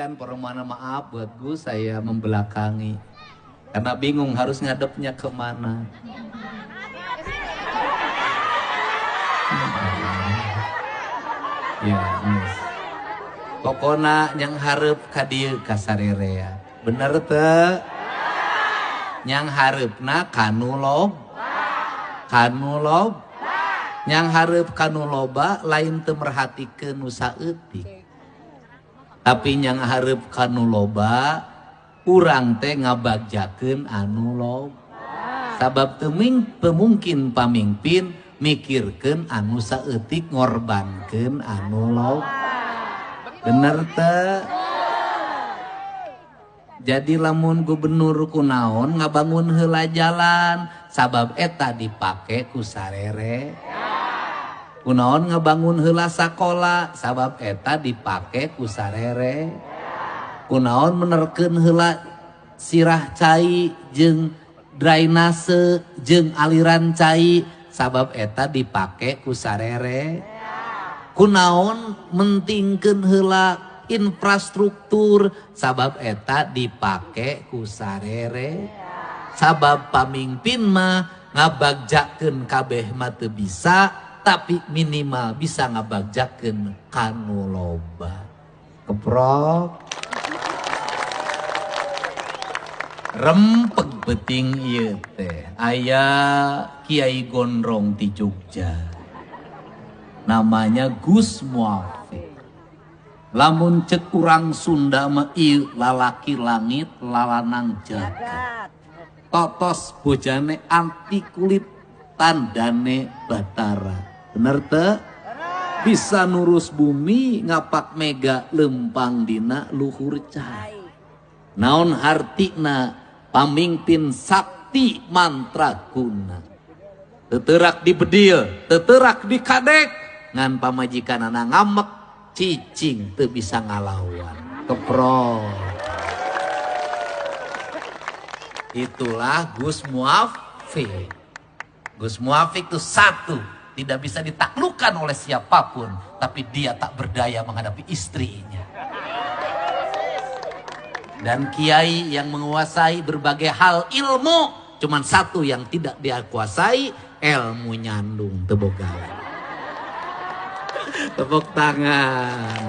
Izinkan permohonan maaf buat Gus, saya membelakangi karena bingung harus ngadepnya kemana. Ya, Gus. Pokona yang harap kadieu kasarerea. Bener teu? Yang harapna kanu loba. Yang harap kanu loba lain teu merhatikeun nu saeutik. Tapi yang harap kanu loba urang teh ngabagjakeun anu loba. Sabab teu mungkin pamimpin mikirkeun anu saeutik ngorbankeun anu loba. Bener teu? Jadi lamun gubernur kunaon ngabangun heula jalan sabab eta dipake ku sarere. Kunaon ngabangun heula sakola sabab eta dipake ku sarere. Kunaon menerkeun heula sirah cai jeung drainase jeung aliran cai sabab eta dipake ku sarere. Kunaon mentingkeun heula infrastruktur sabab eta dipake ku sarere. Sabab pamimpin mah ngabagjakeun kabeh mah teu bisa, tapi minimal bisa ngabagjakeun kanu loba. Keprok rempeg beting ieu teh aya Kiai Gondrong di Jogja, namanya Gus Muafik. Lamun cek urang Sunda mah ieu lalaki langit lalanang jagat. Totos bojane anti kulit tandane Batara. Bener teu? Bisa nurus bumi ngapak mega lempang dina luhur cai. Naon hartina pamimpin sakti mantra guna. Teterak dibedil, teterak dikadek, ngan pamajikanana ngamek, cicing teu bisa ngalawan. Keprok. Itulah Gus Muafik. Gus Muafik itu satu, tidak bisa ditaklukkan oleh siapapun, tapi dia tak berdaya menghadapi istrinya. Dan kiai yang menguasai berbagai hal ilmu, cuman satu yang tidak dia kuasai, ilmu nyandung tebogalan. Tepuk tangan.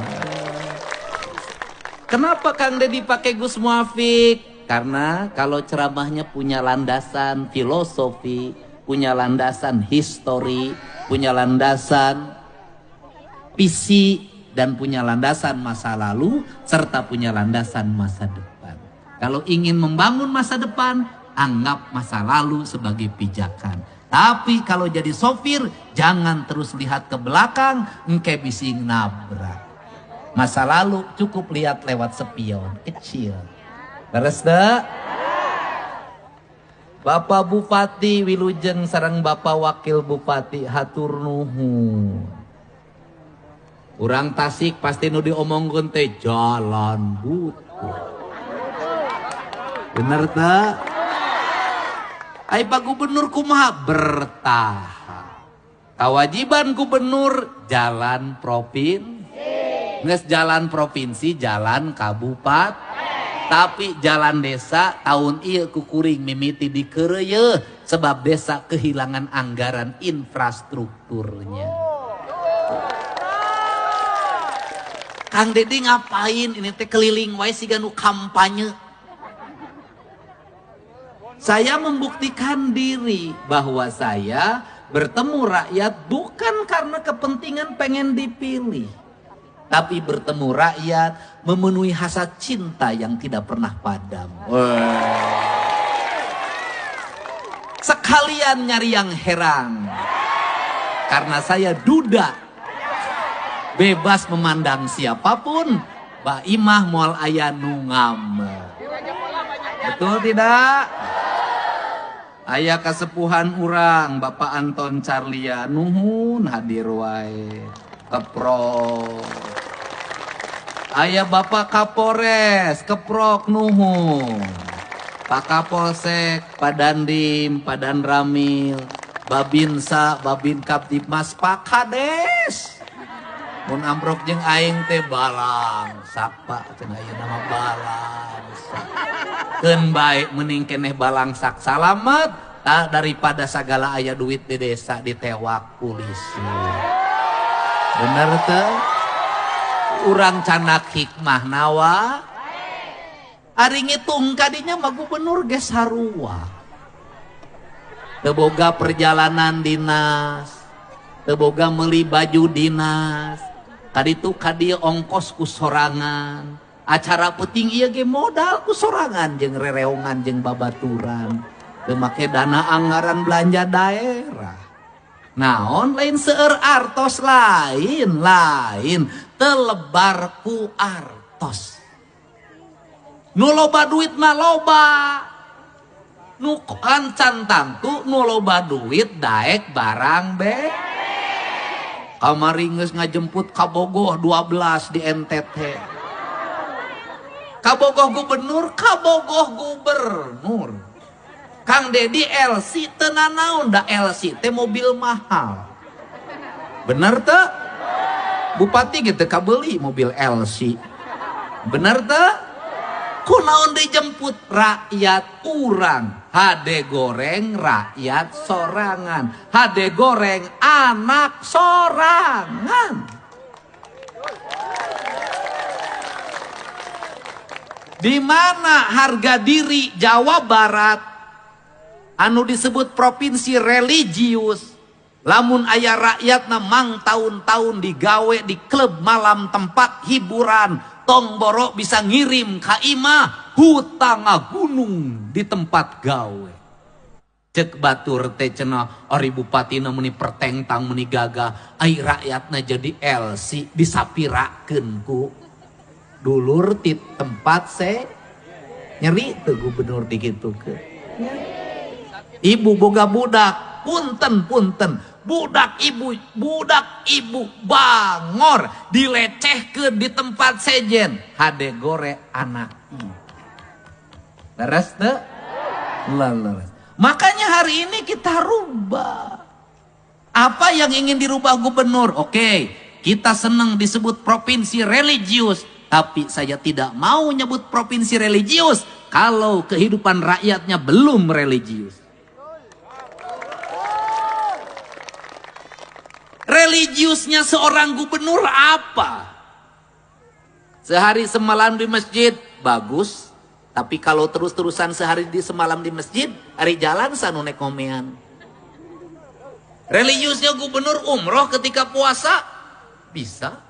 Kenapa Kang Deddy pakai Gus Muafik? Karena kalau ceramahnya punya landasan filosofi, punya landasan histori, punya landasan visi, dan punya landasan masa lalu, serta punya landasan masa depan. Kalau ingin membangun masa depan, anggap masa lalu sebagai pijakan. Tapi kalau jadi sopir, jangan terus lihat ke belakang, engke bising nabrak. Masa lalu cukup lihat lewat spion kecil. Beres teu? Bapak Bupati Wilujeng sareng Bapak Wakil Bupati hatur nuhun. Urang Tasik pasti nu diomongkeun teh jalan butuh. Bener teu? Ai Pak Gubernur kumaha bertahan. Kewajiban gubernur jalan provinsi. Nges jalan provinsi, jalan kabupaten. Tapi jalan desa tahun ieu kukuring mimiti dikeureuy sebab desa kehilangan anggaran infrastrukturnya. Kang Deddy ngapain ini teh keliling wae siga nu kampanye. Saya membuktikan diri bahwa saya bertemu rakyat bukan karena kepentingan pengen dipilih, tapi bertemu rakyat memenuhi hasrat cinta yang tidak pernah padam. Sekalian nyari yang heran, karena saya duda, bebas memandang siapapun, Baimah moal aya nu ngambek. Betul tidak? Aya kasepuhan urang Bapak Anton Carlia nuhun hadir wae. Keprok. Aya Bapak Kapolres, keprok nuhun. Pak Kapolsek, Pak Dandim, Pak Danramil, Babinsa, Babin Kaptipmas, Pak Kades. Mun ambrok jeung aing teh balang sapa cenah ieu nama balang sak. Keun bae mending keneh balang sak salamet daripada segala aya duit di desa ditewak polisi. Bener teh? Urang canak hikmah nawa. Ari ngitung kadinya mah gubernur ge sarua. Teu boga perjalanan dinas, teu boga meuli baju dinas. Kaditu kadieu ongkos ku sorangan. Acara penting ieu ge modal ku sorangan jeung rereongan jeung babaturan. Teu make dana anggaran belanja daerah. Naon lain seueur artos lain teu lebar ku artos. Nu loba duit mah loba. Nu kancan tangtu nu loba duit daek barang be. Kamari geus ngajemput kabogoh 12 di NTT. Kabogoh gubernur, kabogoh gubernur. Kang Dedi LC teu nanaon da LC teh mobil mahal. Bener teu? Bupati gitu kabeuli mobil LC. Bener teu? Kunaon dijemput rakyat urang. Hade goreng rakyat sorangan. Hade goreng anak sorangan. Di mana harga diri Jawa Barat anu disebut provinsi religius, lamun aya rakyatna mang tahun-tahun digawe di klub malam tempat hiburan, tong borok bisa ngirim ka imah hutang gunung di tempat gawe. Cek batur teh cenah ari bupatina meni pertengtang meni gagah ai rakyatna jadi LC disapirakeun ku dulur ti tempat nyeri teu gubernur digitukeun. Ibu boga budak punten budak ibu bangor dilecehkeun di tempat sejen hade gore anak. Leres teu? Leres. Makanya hari ini kita rubah. Apa yang ingin dirubah gubernur? Oke, kita senang disebut provinsi religius, tapi saya tidak mau nyebut provinsi religius kalau kehidupan rakyatnya belum religius. Religiusnya seorang gubernur apa? Sehari semalam di masjid bagus, tapi kalau terus-terusan sehari di semalam di masjid, hari jalan sanu nek komean. Religiusnya gubernur umroh ketika puasa bisa.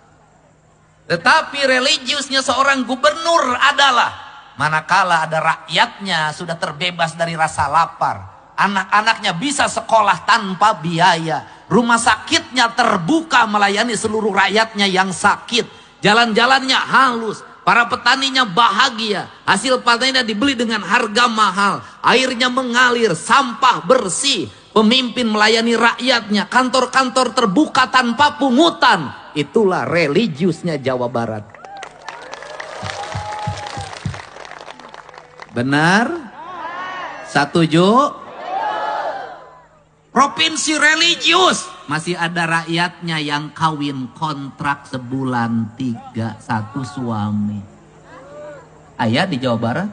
Tetapi religiusnya seorang gubernur adalah manakala ada rakyatnya sudah terbebas dari rasa lapar, anak-anaknya bisa sekolah tanpa biaya. Rumah sakitnya terbuka melayani seluruh rakyatnya yang sakit. Jalan-jalannya halus. Para petaninya bahagia. Hasil panennya dibeli dengan harga mahal. Airnya mengalir. Sampah bersih. Pemimpin melayani rakyatnya. Kantor-kantor terbuka tanpa pungutan. Itulah religiusnya Jawa Barat. Benar? Setuju? Provinsi religius masih ada rakyatnya yang kawin kontrak sebulan 3 satu suami. Aya di Jawa Barat?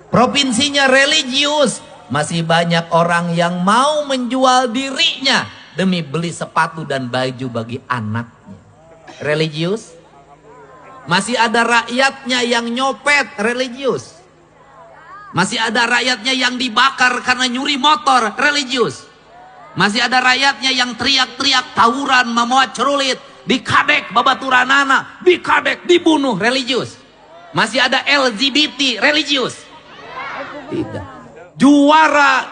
Provinsinya religius masih banyak orang yang mau menjual dirinya demi beli sepatu dan baju bagi anaknya. Religius. Masih ada rakyatnya yang nyopet, religius. Masih ada rakyatnya yang dibakar karena nyuri motor, religius. Masih ada rakyatnya yang teriak-teriak tawuran, memuat cerulit, dikadek babaturanana, dikadek dibunuh, religius. Masih ada LGBT, religius. Tidak. Juara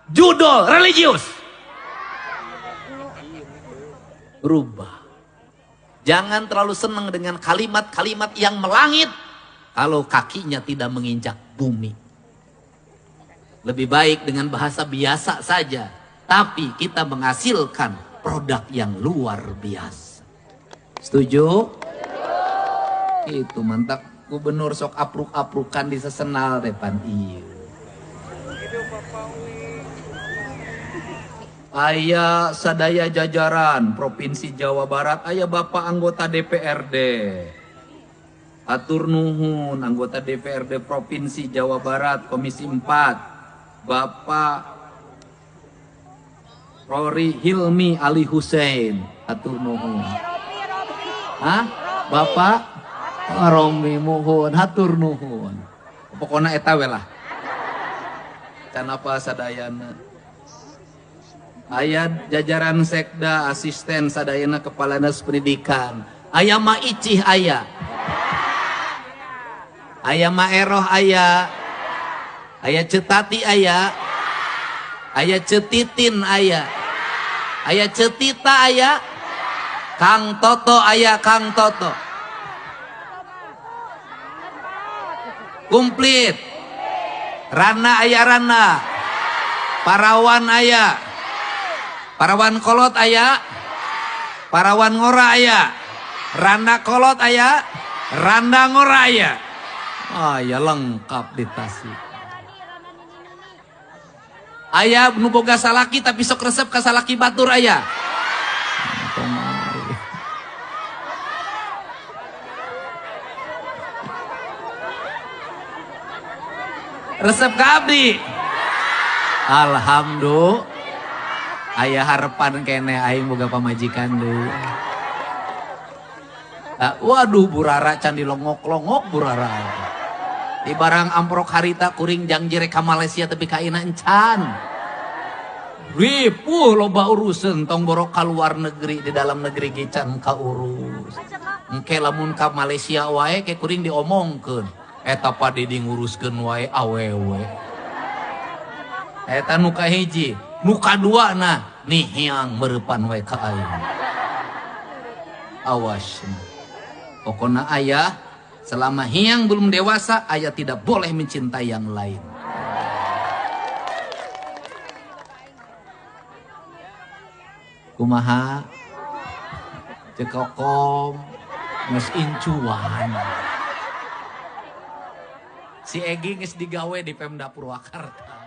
judo, religius. Rubah. Jangan terlalu senang dengan kalimat-kalimat yang melangit kalau kakinya tidak menginjak bumi. Lebih baik dengan bahasa biasa saja, tapi kita menghasilkan produk yang luar biasa. Setuju? Itu mantap. Gubernur sok apruk-aprukan di sesenal depan iyo. Aya sadaya jajaran Provinsi Jawa Barat, aya Bapak anggota DPRD. Atur nuhun anggota DPRD Provinsi Jawa Barat Komisi 4, Bapak Rory Hilmi Ali Hussein. Atur nuhun. Hah? Bapak Romi muhun, hatur nuhun. Pokoknya eta we lah. Canapa sadayana. Aya jajaran sekda, asisten sadayana kepala dinas pendidikan. Aya ma icih aya. Aya ma eroh aya. Aya cetati aya. Aya cetitin aya. Aya cetita aya. Kang Toto aya, Kang Toto. Komplit. Rana aya Rana. Parawan aya. Parawan kolot aya. Parawan ngora aya. Randa kolot aya. Randa ngora aya. Ya lengkap di Tasik. Aya nu boga salaki tapi sok resep ka salaki batur aya. Resep ka abdi. Alhamdulillah. Aya harapan kene aing boga pamajikan deui. Waduh burara can dilongok-longok burara. Di barang amprok harita kuring jangjire ka Malaysia tapi ka ina encan. Ripuh loba urusan tong borok ka luar negeri, di dalam negeri ge can kaurus. Engke lamun ka Malaysia wae ke kuring diomongkeun. Eta pade di nguruskeun wae awewe. Eta nu kahiji. Nuka dua nah nihiang merepan wae ka aing. Awas. Pokona ayah selama hiang belum dewasa ayah tidak boleh mencintai yang lain. Kumaha cekokom geus incuan. Si Egi geus digawe di Pemda Purwakarta.